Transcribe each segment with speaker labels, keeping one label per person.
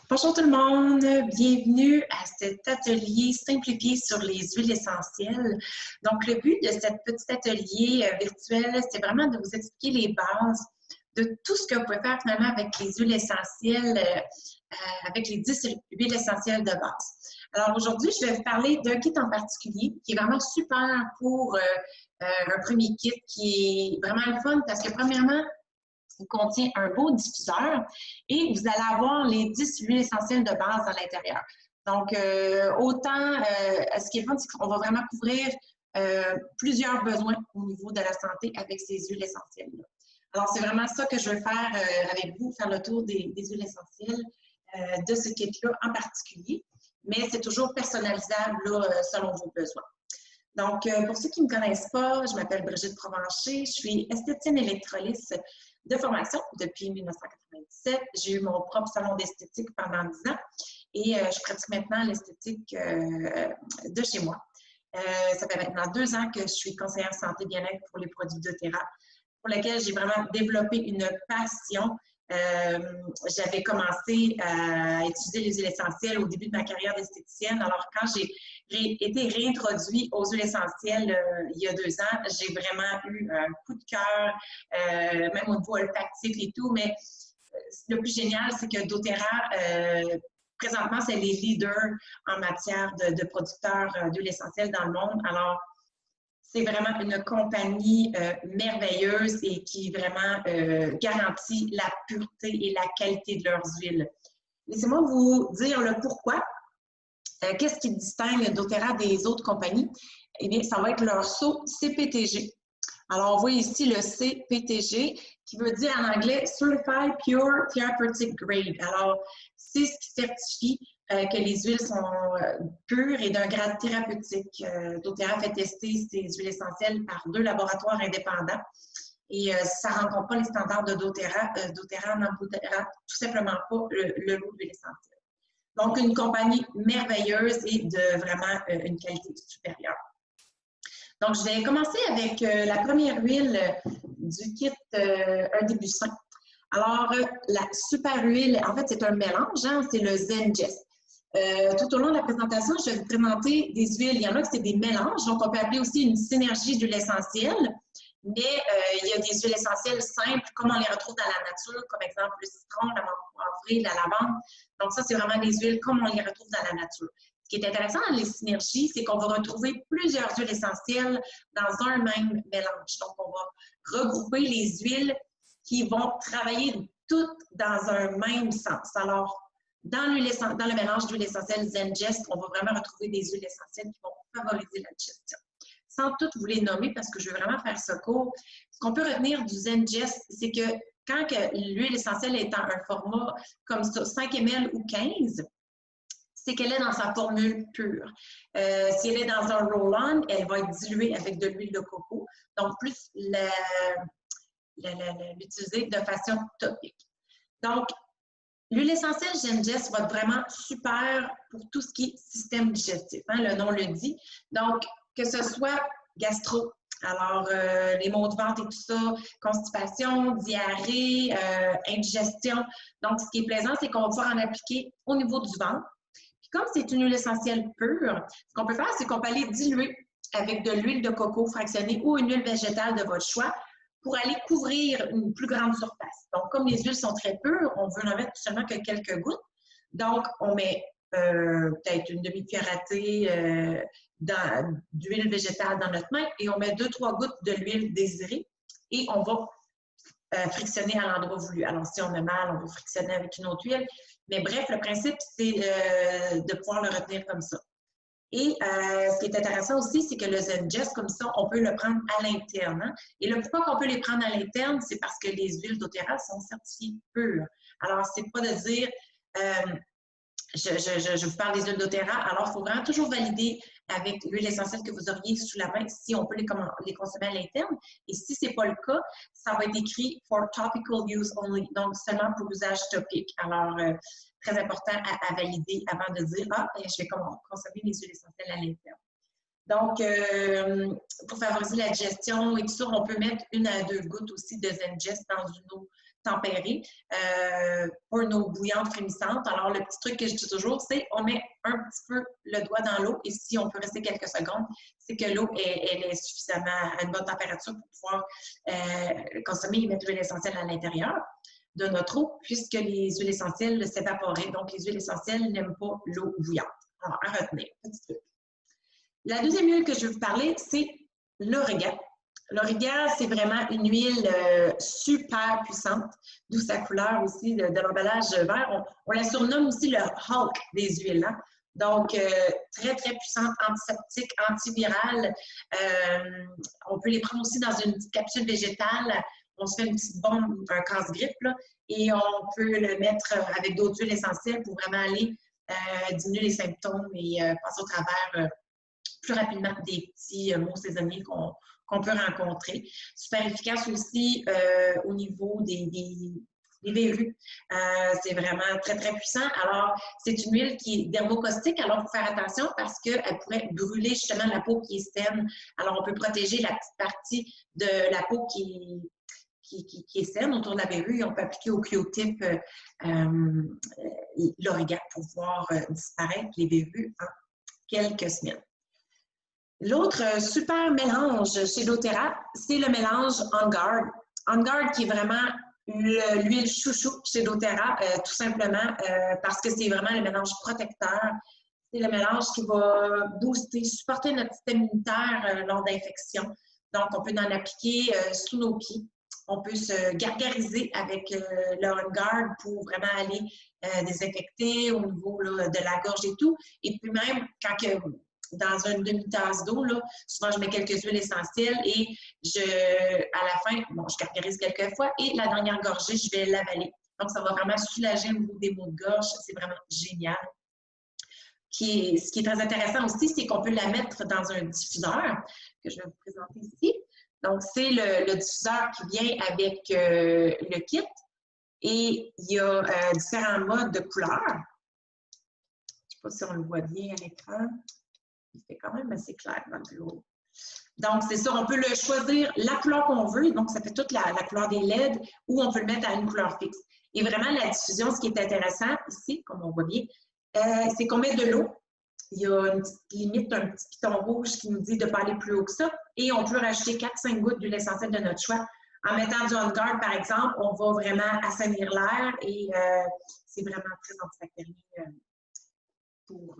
Speaker 1: Bonjour tout le monde, bienvenue à cet atelier simplifié sur les huiles essentielles. Donc, le but de cet petit atelier virtuel, c'est vraiment de vous expliquer les bases de tout ce que vous pouvez faire finalement avec les huiles essentielles, avec les 10 huiles essentielles de base. Alors aujourd'hui, je vais vous parler d'un kit en particulier qui est vraiment super pour un premier kit qui est vraiment le fun parce que premièrement, il contient un beau diffuseur et vous allez avoir les 10 huiles essentielles de base à l'intérieur. Donc, ce qui est fun, c'est qu'on va vraiment couvrir plusieurs besoins au niveau de la santé avec ces huiles essentielles-là. Alors, c'est vraiment ça que je veux faire avec vous, faire le tour des huiles essentielles de ce kit-là en particulier, mais c'est toujours personnalisable là, selon vos besoins. Donc, pour ceux qui ne me connaissent pas, je m'appelle Brigitte Provencher, je suis esthéticienne électrolyse de formation depuis 1997. J'ai eu mon propre salon d'esthétique pendant 10 ans et je pratique maintenant l'esthétique de chez moi. Ça fait maintenant 2 ans que je suis conseillère santé bien-être pour les produits doTERRA, pour lesquels j'ai vraiment développé une passion. J'avais commencé à étudier les huiles essentielles au début de ma carrière d'esthéticienne. Alors, quand j'ai été réintroduite aux huiles essentielles il y a 2 ans, j'ai vraiment eu un coup de cœur, même au niveau olfactif et tout. Mais le plus génial, c'est que doTERRA, présentement, c'est les leaders en matière de producteurs d'huiles essentielles dans le monde. Alors, c'est vraiment une compagnie merveilleuse et qui vraiment garantit la pureté et la qualité de leurs huiles. Laissez-moi vous dire le pourquoi. Qu'est-ce qui distingue doTERRA des autres compagnies? Eh bien, ça va être leur sceau CPTG. Alors, on voit ici le CPTG qui veut dire en anglais Certified Pure Therapeutic Grade. Alors, c'est ce qui certifie que les huiles sont pures et d'un grade thérapeutique. doTERRA fait tester ces huiles essentielles par 2 laboratoires indépendants et ça ne rencontre pas les standards de doTERRA. doTERRA n'empodère tout simplement pas le lot d'huile essentielle. Donc, une compagnie merveilleuse et de vraiment une qualité supérieure. Donc, je vais commencer avec la première huile du kit Un début sain. Alors, la super huile, en fait, c'est un mélange, hein, c'est le ZenGest. Tout au long de la présentation, je vais vous présenter des huiles. Il y en a qui c'est des mélanges, donc on peut appeler aussi une synergie d'huiles essentielles. Mais il y a des huiles essentielles simples, comme on les retrouve dans la nature, comme exemple le citron, la menthe poivrée, la lavande. Donc ça, c'est vraiment des huiles comme on les retrouve dans la nature. Ce qui est intéressant dans les synergies, c'est qu'on va retrouver plusieurs huiles essentielles dans un même mélange. Donc, on va regrouper les huiles qui vont travailler toutes dans un même sens. Alors, dans le mélange d'huiles essentielles ZenGest, on va vraiment retrouver des huiles essentielles qui vont favoriser la digestion. Sans toutes vous les nommer, parce que je veux vraiment faire ce cours, ce qu'on peut retenir du ZenGest, c'est que quand l'huile essentielle est en un format comme ça, 5 ml ou 15, c'est qu'elle est dans sa formule pure. Si elle est dans un roll-on, elle va être diluée avec de l'huile de coco, donc plus l'utiliser de façon topique. Donc, l'huile essentielle ZenGest va être vraiment super pour tout ce qui est système digestif, hein, le nom le dit. Donc, que ce soit gastro, alors les maux de ventre et tout ça, constipation, diarrhée, indigestion. Donc, ce qui est plaisant, c'est qu'on va pouvoir en appliquer au niveau du ventre. Puis comme c'est une huile essentielle pure, ce qu'on peut faire, c'est qu'on peut aller diluer avec de l'huile de coco fractionnée ou une huile végétale de votre choix pour aller couvrir une plus grande surface. Donc, comme les huiles sont très pures, on veut en mettre seulement que quelques gouttes. Donc, on met peut-être une demi-cuillère à thé d'huile végétale dans notre main et on met 2-3 gouttes de l'huile désirée et on va frictionner à l'endroit voulu. Alors, si on a mal, on va frictionner avec une autre huile. Mais bref, le principe, c'est de pouvoir le retenir comme ça. Et ce qui est intéressant aussi, c'est que le ZenGest, comme ça, on peut le prendre à l'interne. Hein? Et le pourquoi qu'on peut les prendre à l'interne, c'est parce que les huiles doTERRA sont certifiées pures. Alors, c'est pas de dire je vous parle des huiles doTERRA, alors il faut vraiment toujours valider avec l'huile essentielle que vous auriez sous la main si on peut les consommer à l'interne. Et si ce n'est pas le cas, ça va être écrit « for topical use only », donc seulement pour usage topique. Alors, très important à valider avant de dire « Ah, je vais consommer les huiles essentielles à l'interne ». Donc, pour favoriser la digestion et tout ça, on peut mettre 1 à 2 gouttes aussi de ZenGest dans une eau tempérée pour une eau bouillante frémissante. Alors, le petit truc que je dis toujours, c'est on met un petit peu le doigt dans l'eau et si on peut rester quelques secondes, c'est que l'eau elle est suffisamment à une bonne température pour pouvoir consommer et mettre l'huile essentielle à l'intérieur de notre eau, puisque les huiles essentielles s'évaporaient. Donc, les huiles essentielles n'aiment pas l'eau bouillante. Alors, à retenir, petit truc. La deuxième huile que je vais vous parler, c'est l'origan. L'origan, c'est vraiment une huile super puissante, d'où sa couleur aussi de l'emballage vert. On la surnomme aussi le Hulk des huiles. Hein? Donc, très, très puissante, antiseptique, antivirale. On peut les prendre aussi dans une petite capsule végétale. On se fait une petite bombe, un casse-grippe, et on peut le mettre avec d'autres huiles essentielles pour vraiment aller diminuer les symptômes et passer au travers plus rapidement des petits maux saisonniers qu'on peut rencontrer. Super efficace aussi au niveau des verrues. C'est vraiment très, très puissant. Alors, c'est une huile qui est dermocaustique. Alors, il faut faire attention parce qu'elle pourrait brûler justement la peau qui est saine. Alors, on peut protéger la petite partie de la peau qui est saine autour de la verrue et on peut appliquer au Q-tip l'origan pour voir disparaître les verrues en quelques semaines. L'autre super mélange chez doTERRA, c'est le mélange On Guard. On Guard qui est vraiment l'huile chouchou chez doTERRA, tout simplement parce que c'est vraiment le mélange protecteur. C'est le mélange qui va booster, supporter notre système immunitaire lors d'infections. Donc, on peut en appliquer sous nos pieds. On peut se gargariser avec le On Guard pour vraiment aller désinfecter au niveau là, de la gorge et tout. Et puis même, quand dans une demi-tasse d'eau, souvent je mets quelques huiles essentielles et à la fin, bon, je gargarise quelques fois et la dernière gorgée, je vais l'avaler. Donc, ça va vraiment soulager au niveau des maux de gorge. C'est vraiment génial. Ce qui est très intéressant aussi, c'est qu'on peut la mettre dans un diffuseur que je vais vous présenter ici. Donc, c'est le diffuseur qui vient avec le kit et il y a différents modes de couleurs. Je ne sais pas si on le voit bien à l'écran. Il fait quand même assez clair dans le lot. Donc, c'est ça, on peut le choisir la couleur qu'on veut. Donc, ça fait toute la couleur des LED ou on peut le mettre à une couleur fixe. Et vraiment, la diffusion, ce qui est intéressant ici, comme on voit bien, c'est qu'on met de l'eau. Il y a une petite limite, un petit piton rouge qui nous dit de ne pas aller plus haut que ça. Et on peut rajouter 4-5 gouttes d'huile essentielle de notre choix. En mettant du On Guard, par exemple, on va vraiment assainir l'air et c'est vraiment très antibactérien pour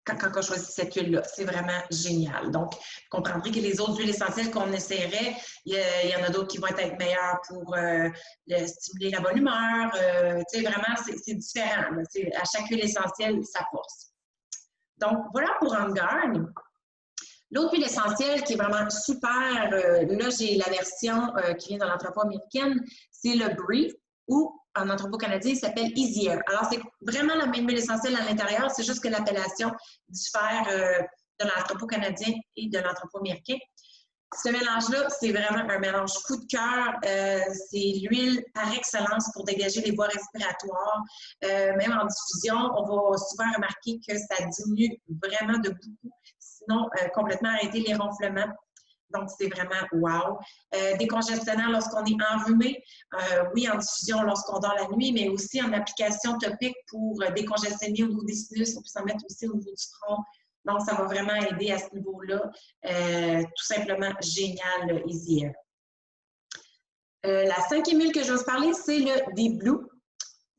Speaker 1: quand on choisit cette huile-là. C'est vraiment génial. Donc, vous comprendrez que les autres huiles essentielles qu'on essaierait, il y en a d'autres qui vont être meilleures pour stimuler la bonne humeur. Tu sais, vraiment, c'est différent. À chaque huile essentielle, sa force. Donc, voilà pour On Guard. L'autre huile essentielle qui est vraiment super, là, j'ai la version qui vient de l'entrepôt américaine, c'est le Brie ou en entrepôt canadien, il s'appelle Easy Air. Alors, c'est vraiment la même huile essentielle à l'intérieur, c'est juste que l'appellation diffère de l'entrepôt canadien et de l'entrepôt américain. Ce mélange-là, c'est vraiment un mélange coup de cœur. C'est l'huile par excellence pour dégager les voies respiratoires. Même en diffusion, on va souvent remarquer que ça diminue vraiment de beaucoup, sinon complètement arrêter les ronflements. Donc, c'est vraiment wow. Décongestionnant lorsqu'on est enrhumé, oui, en diffusion lorsqu'on dort la nuit, mais aussi en application topique pour décongestionner au niveau des sinus. On peut s'en mettre aussi au niveau du front. Donc, ça va vraiment aider à ce niveau-là. Tout simplement génial, Easy Air. La cinquième huile que je vais vous parler, c'est le Deep Blue.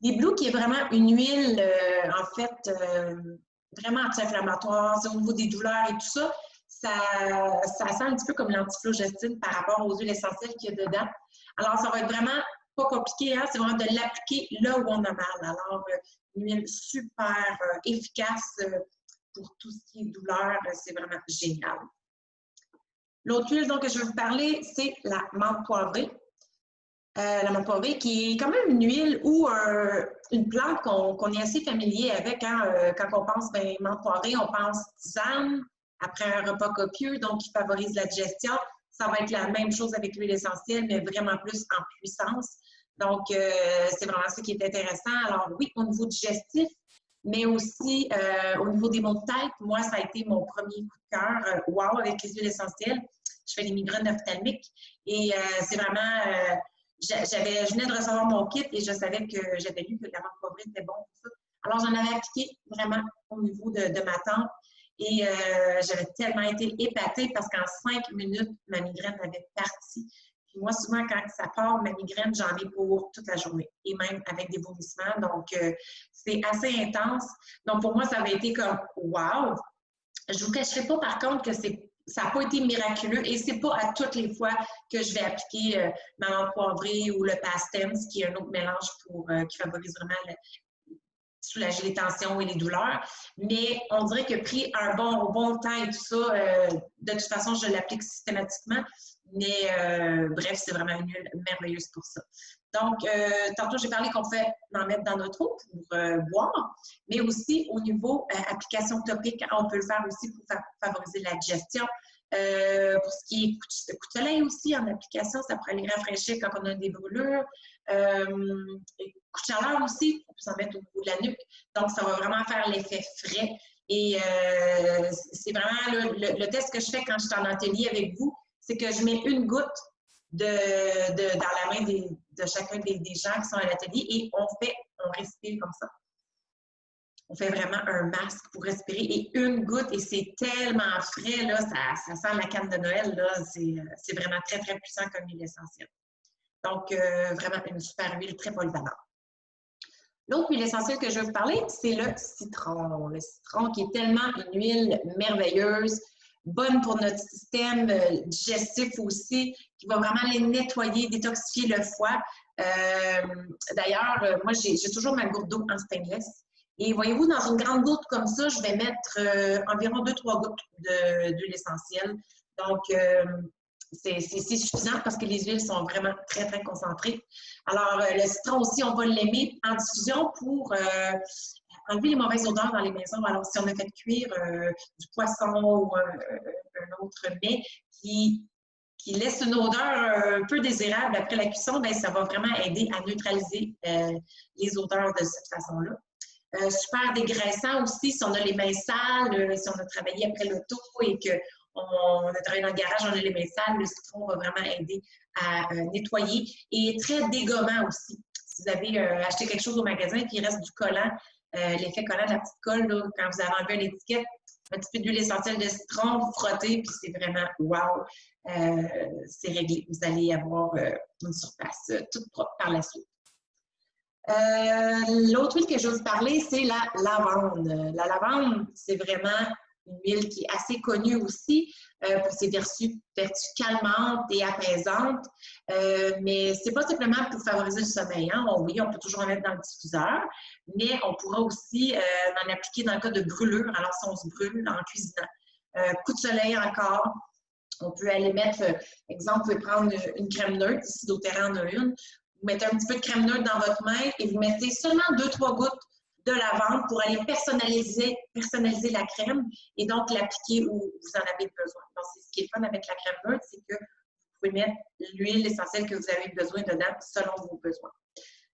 Speaker 1: Deep Blue qui est vraiment une huile, en fait, vraiment anti-inflammatoire. C'est au niveau des douleurs et tout ça. Ça sent un petit peu comme l'antiflogestine par rapport aux huiles essentielles qu'il y a dedans. Alors, ça va être vraiment pas compliqué, hein? C'est vraiment de l'appliquer là où on a mal. Alors, une huile super efficace pour tout ce qui est douleur, c'est vraiment génial. L'autre huile dont je vais vous parler, c'est la menthe poivrée. La menthe poivrée qui est quand même une huile ou une plante qu'on est assez familier avec. Hein? Quand on pense menthe poivrée, on pense tisane après un repas copieux, donc qui favorise la digestion. Ça va être la même chose avec l'huile essentielle, mais vraiment plus en puissance. Donc, c'est vraiment ça qui est intéressant. Alors oui, au niveau digestif, mais aussi au niveau des maux de tête, moi, ça a été mon premier coup de cœur. Wow, avec les huiles essentielles, je fais des migraines ophtalmiques et c'est vraiment je venais de recevoir mon kit et je savais que j'avais lu que l'amande poivrée était bon pour ça. Alors, j'en avais appliqué vraiment au niveau de ma tempe et j'avais tellement été épatée parce qu'en 5 minutes, ma migraine avait parti. Puis moi, souvent, quand ça part, ma migraine, j'en ai pour toute la journée et même avec des vomissements. Donc, c'est assez intense. Donc, pour moi, ça avait été comme « wow ». Je ne vous cacherai pas, par contre, que ça n'a pas été miraculeux et c'est pas à toutes les fois que je vais appliquer l'amande poivrée ou le Pastens, qui est un autre mélange qui favorise vraiment soulager les tensions et les douleurs. Mais on dirait que pris un bon temps et tout ça, de toute façon, je l'applique systématiquement. Mais bref, c'est vraiment une huile merveilleuse pour ça. Donc, tantôt, j'ai parlé qu'on fait en mettre dans notre eau pour boire, mais aussi au niveau application topique, on peut le faire aussi pour favoriser la digestion. Pour ce qui est coup de soleil aussi, en application, ça pourrait aller rafraîchir quand on a des brûlures. Coup de chaleur aussi, on peut s'en mettre au niveau de la nuque. Donc, ça va vraiment faire l'effet frais. Et c'est vraiment le test que je fais quand je suis en atelier avec vous, c'est que je mets une goutte dans la main de chacun des gens qui sont à l'atelier et on respire comme ça. On fait vraiment un masque pour respirer et une goutte et c'est tellement frais, là, ça sent la canne de Noël, là, c'est vraiment très, très puissant comme huile essentielle. Donc, vraiment une super huile très polyvalente. L'autre huile essentielle que je vais vous parler, c'est le citron. Le citron qui est tellement une huile merveilleuse, bonne pour notre système digestif aussi, qui va vraiment aller nettoyer, détoxifier le foie. D'ailleurs, moi, j'ai toujours ma gourde d'eau en stainless. Et voyez-vous, dans une grande gourde comme ça, je vais mettre environ 2-3 gouttes d'huile essentielle. Donc, c'est suffisant parce que les huiles sont vraiment très, très concentrées. Alors, le citron aussi, on va l'aimer en diffusion pour enlever les mauvaises odeurs dans les maisons. Alors, si on a fait cuire du poisson ou un autre mets qui laisse une odeur un peu désirable après la cuisson, bien, ça va vraiment aider à neutraliser les odeurs de cette façon-là. Super dégraissant aussi, si on a les mains sales, si on a travaillé après l'auto et qu'on a travaillé dans le garage, on a les mains sales, le citron va vraiment aider à nettoyer et très dégommant aussi. Si vous avez acheté quelque chose au magasin et qu'il reste du collant, l'effet collant de la petite colle, là, quand vous avez enlevé l'étiquette, un petit peu d'huile essentielle de citron, vous frottez, puis c'est vraiment wow! C'est réglé. Vous allez avoir une surface toute propre par la suite. L'autre huile que je vais vous parler, c'est la lavande. La lavande, c'est vraiment une huile qui est assez connue aussi pour ses vertus calmantes et apaisantes. Mais ce n'est pas simplement pour favoriser le sommeil. Hein. Oui, on peut toujours en mettre dans le diffuseur, mais on pourra aussi en appliquer dans le cas de brûlure. Alors, si on se brûle en cuisinant. Coup de soleil encore. On peut aller mettre, exemple, vous pouvez prendre une crème neutre, ici doTERRA en a une. Vous mettez un petit peu de crème neutre dans votre main et vous mettez seulement 2-3 gouttes de lavande pour aller personnaliser la crème et donc l'appliquer où vous en avez besoin. Donc, ce qui est fun avec la crème neutre, c'est que vous pouvez mettre l'huile essentielle que vous avez besoin dedans selon vos besoins.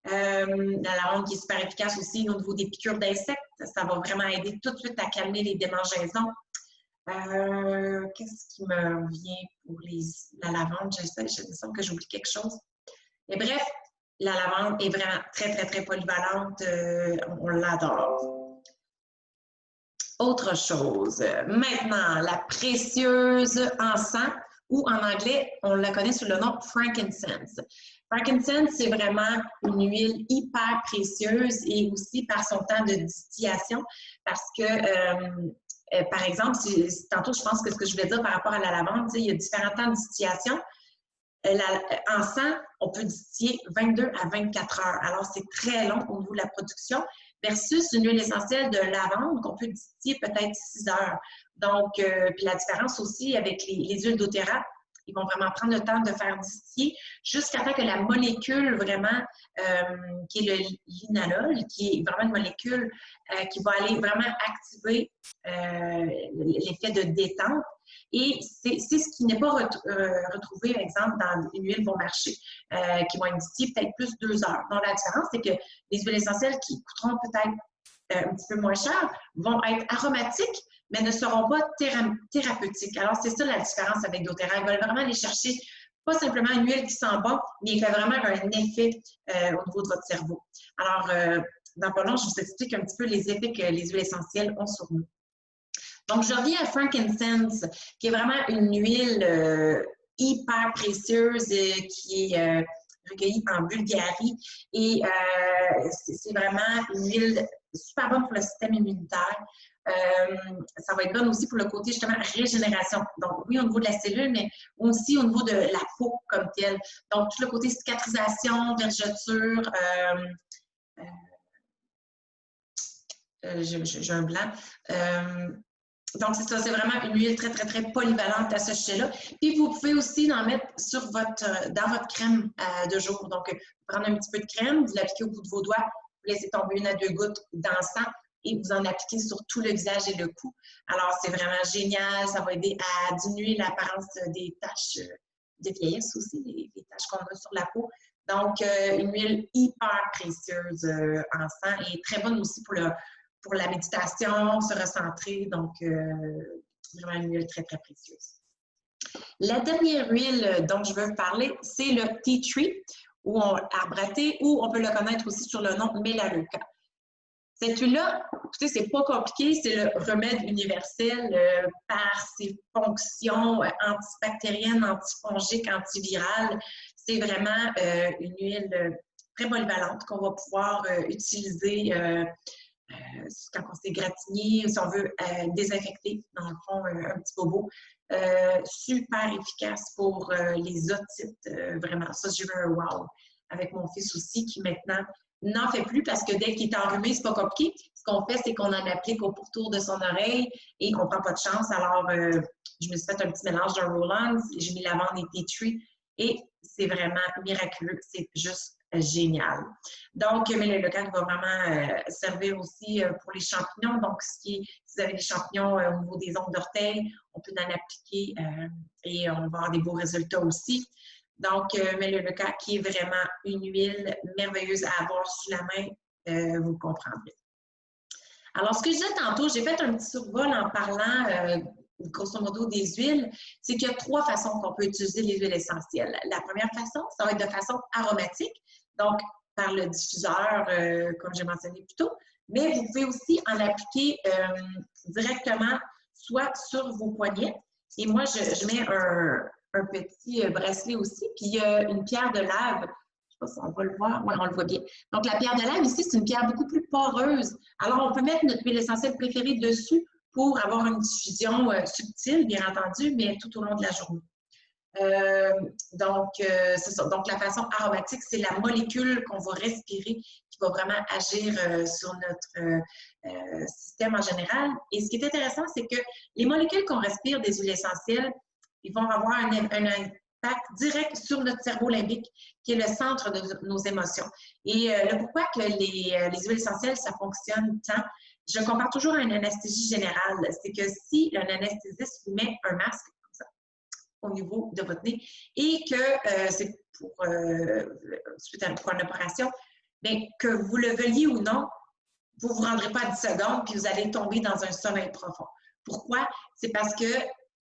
Speaker 1: La lavande qui est super efficace aussi au niveau des piqûres d'insectes. Ça va vraiment aider tout de suite à calmer les démangeaisons. Qu'est-ce qui me vient pour la lavande? Je me sens que j'oublie quelque chose. Mais bref, la lavande est vraiment très, très, très polyvalente. On l'adore. Autre chose. Maintenant, la précieuse encens, ou en anglais, on la connaît sous le nom frankincense. Frankincense, c'est vraiment une huile hyper précieuse et aussi par son temps de distillation parce que, par exemple, tantôt, je pense que ce que je voulais dire par rapport à la lavande, il y a différents temps de distillation. L'encens, on peut distiller 22 à 24 heures. Alors, c'est très long au niveau de la production versus une huile essentielle de lavande qu'on peut distiller peut-être 6 heures. Donc, puis la différence aussi avec les huiles doTERRA, ils vont vraiment prendre le temps de faire distiller jusqu'à temps que la molécule vraiment, qui est le linalol, qui est vraiment une molécule qui va aller vraiment activer l'effet de détente. Et c'est ce qui n'est pas retrouvé, par exemple, dans une huile bon marché, qui vont être distillées peut-être plus 2 heures. Donc, la différence, c'est que les huiles essentielles qui coûteront peut-être un petit peu moins cher vont être aromatiques, mais ne seront pas thérapeutiques. Alors, c'est ça la différence avec doTERRA. Ils veulent vraiment aller chercher pas simplement une huile qui sent bon, mais il fait vraiment un effet au niveau de votre cerveau. Alors, dans pas long, je vous explique un petit peu les effets que les huiles essentielles ont sur nous. Donc, je reviens à frankincense, qui est vraiment une huile hyper précieuse qui est recueillie en Bulgarie. Et c'est vraiment une huile super bonne pour le système immunitaire. Ça va être bonne aussi pour le côté justement régénération. Donc, oui, au niveau de la cellule, mais aussi au niveau de la peau comme telle. Donc, tout le côté cicatrisation, vergeture, j'ai un blanc. Donc, c'est ça, c'est vraiment une huile très, très, très polyvalente à ce sujet-là. Puis, vous pouvez aussi en mettre sur dans votre crème de jour. Donc, prendre un petit peu de crème, vous l'appliquez au bout de vos doigts, vous laissez tomber 1 à 2 gouttes d'encens et vous en appliquez sur tout le visage et le cou. Alors, c'est vraiment génial. Ça va aider à diminuer l'apparence des taches de vieillesse aussi, les taches qu'on a sur la peau. Donc, une huile hyper précieuse en sang et très bonne aussi pour la méditation, se recentrer. Donc, vraiment une huile très, très précieuse. La dernière huile dont je veux vous parler, c'est le tea tree, ou arbre à thé, ou on peut le connaître aussi sur le nom Melaleuca. Cette huile-là, écoutez, c'est pas compliqué, c'est le remède universel par ses fonctions antibactériennes, antifongiques, antivirales. C'est vraiment une huile très polyvalente qu'on va pouvoir utiliser quand on s'est gratigné, si on veut désinfecter, dans le fond, un petit bobo. Super efficace pour les otites, vraiment. Ça, j'ai vu un wow avec mon fils aussi, qui maintenant n'en fait plus parce que dès qu'il est enrhumé, c'est pas compliqué. Ce qu'on fait, c'est qu'on en applique au pourtour de son oreille et on prend pas de chance. Alors, je me suis fait un petit mélange de roll-on, j'ai mis lavande et tea tree et c'est vraiment miraculeux. C'est juste génial. Donc, Melaleuca va vraiment servir aussi pour les champignons. Donc, si vous avez des champignons au niveau des ongles d'orteil, on peut en appliquer et on va avoir des beaux résultats aussi. Donc, Melaleuca qui est vraiment une huile merveilleuse à avoir sous la main, vous comprendrez. Alors, ce que je disais tantôt, j'ai fait un petit survol en parlant grosso modo des huiles, c'est qu'il y a 3 façons qu'on peut utiliser les huiles essentielles. La première façon, ça va être de façon aromatique, donc par le diffuseur, comme j'ai mentionné plus tôt, mais vous pouvez aussi en appliquer directement, soit sur vos poignets. Et moi, je mets un petit bracelet aussi, puis il y a une pierre de lave. Je ne sais pas si on va le voir. Oui, on le voit bien. Donc, la pierre de lave ici, c'est une pierre beaucoup plus poreuse. Alors, on peut mettre notre huile essentielle préférée dessus pour avoir une diffusion subtile, bien entendu, mais tout au long de la journée. C'est ça. Donc, la façon aromatique, c'est la molécule qu'on va respirer qui va vraiment agir sur notre système en général. Et ce qui est intéressant, c'est que les molécules qu'on respire des huiles essentielles, ils vont avoir un impact direct sur notre cerveau limbique, qui est le centre de nos émotions. Et le pourquoi que les huiles essentielles, ça fonctionne tant, je compare toujours à une anesthésie générale. C'est que si un anesthésiste vous met un masque comme ça, au niveau de votre nez et que c'est pour une opération, bien, que vous le veuillez ou non, vous ne vous rendrez pas à 10 secondes puis vous allez tomber dans un sommeil profond. Pourquoi? C'est parce que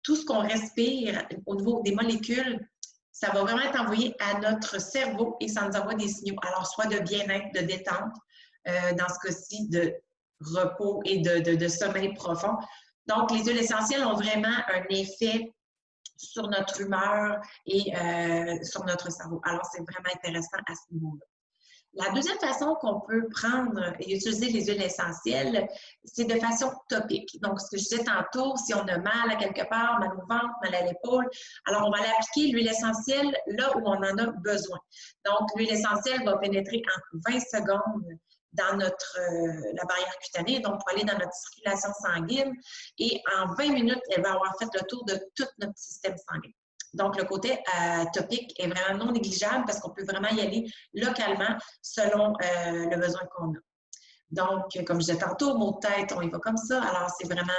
Speaker 1: tout ce qu'on respire au niveau des molécules, ça va vraiment être envoyé à notre cerveau et ça nous envoie des signaux. Alors, soit de bien-être, de détente, dans ce cas-ci, de repos et de sommeil profond. Donc, les huiles essentielles ont vraiment un effet sur notre humeur et sur notre cerveau. Alors, c'est vraiment intéressant à ce niveau-là. La deuxième façon qu'on peut prendre et utiliser les huiles essentielles, c'est de façon topique. Donc, ce que je disais tantôt, si on a mal à quelque part, mal au ventre, mal à l'épaule, alors on va l'appliquer, l'huile essentielle, là où on en a besoin. Donc, l'huile essentielle va pénétrer en 20 secondes dans la barrière cutanée, donc pour aller dans notre circulation sanguine. Et en 20 minutes, elle va avoir fait le tour de tout notre système sanguin. Donc, le côté topique est vraiment non négligeable parce qu'on peut vraiment y aller localement selon le besoin qu'on a. Donc, comme je disais tantôt, mot de tête, on y va comme ça. Alors, c'est vraiment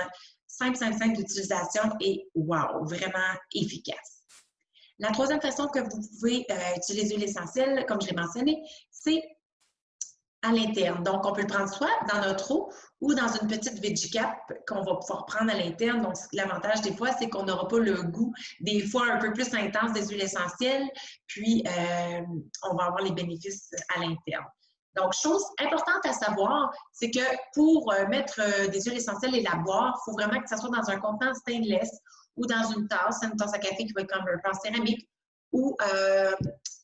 Speaker 1: simple d'utilisation et wow, vraiment efficace. La troisième façon que vous pouvez utiliser l'huile essentielle, comme je l'ai mentionné, c'est à l'interne. Donc, on peut le prendre soit dans notre eau ou dans une petite veggie cap qu'on va pouvoir prendre à l'interne. Donc, l'avantage des fois, c'est qu'on n'aura pas le goût des fois un peu plus intense des huiles essentielles, puis on va avoir les bénéfices à l'interne. Donc, chose importante à savoir, c'est que pour mettre des huiles essentielles et la boire, il faut vraiment que ça soit dans un contenant stainless ou dans une tasse à café qui va être comme un peu en céramique ou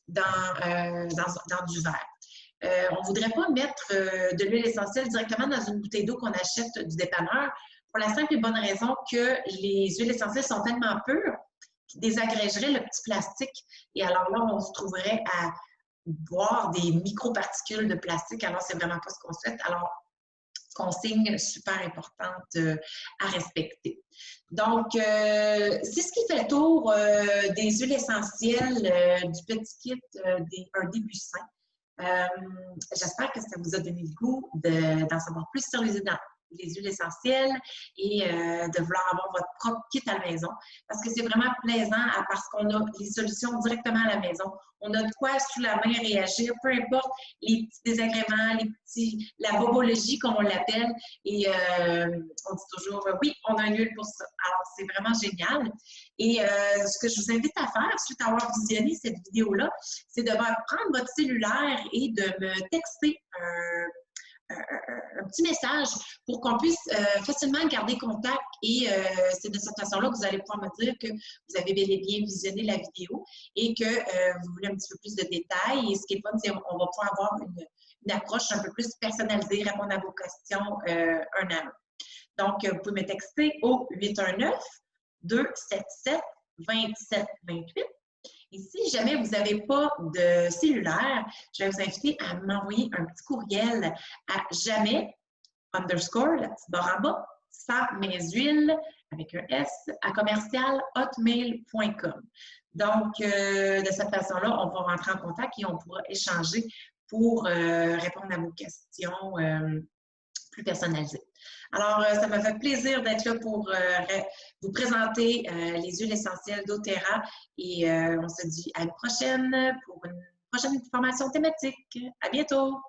Speaker 1: dans du verre. On ne voudrait pas mettre de l'huile essentielle directement dans une bouteille d'eau qu'on achète du dépanneur pour la simple et bonne raison que les huiles essentielles sont tellement pures qu'ils désagrégeraient le petit plastique. Et alors là, on se trouverait à boire des microparticules de plastique. Alors, c'est vraiment pas ce qu'on souhaite. Alors, consigne super importante à respecter. Donc, c'est ce qui fait le tour des huiles essentielles du petit kit un début sain. J'espère que ça vous a donné le goût d'en savoir plus sur les huiles essentielles et de vouloir avoir votre propre kit à la maison parce que c'est vraiment plaisant parce qu'on a les solutions directement à la maison. On a de quoi sous la main réagir, peu importe les petits désagréments, la bobologie comme on l'appelle et on dit toujours oui, on a une huile pour ça. Alors, c'est vraiment génial. Et ce que je vous invite à faire, suite à avoir visionné cette vidéo-là, c'est de prendre votre cellulaire et de me texter un petit message pour qu'on puisse facilement garder contact et c'est de cette façon-là que vous allez pouvoir me dire que vous avez bel et bien visionné la vidéo et que vous voulez un petit peu plus de détails. Et ce qui est fun, c'est qu'on va pouvoir avoir une approche un peu plus personnalisée, répondre à vos questions un à un. Donc, vous pouvez me texter au 819-277-2728. Et si jamais vous n'avez pas de cellulaire, je vais vous inviter à m'envoyer un petit courriel à jamais, _ la petite barre en bas, sans mes huiles, avec un S, à commercial@hotmail.com. Donc, de cette façon-là, on va rentrer en contact et on pourra échanger pour répondre à vos questions plus personnalisées. Alors, ça m'a fait plaisir d'être là pour vous présenter les huiles essentielles d'oTerra et on se dit à une prochaine pour une prochaine information thématique. À bientôt!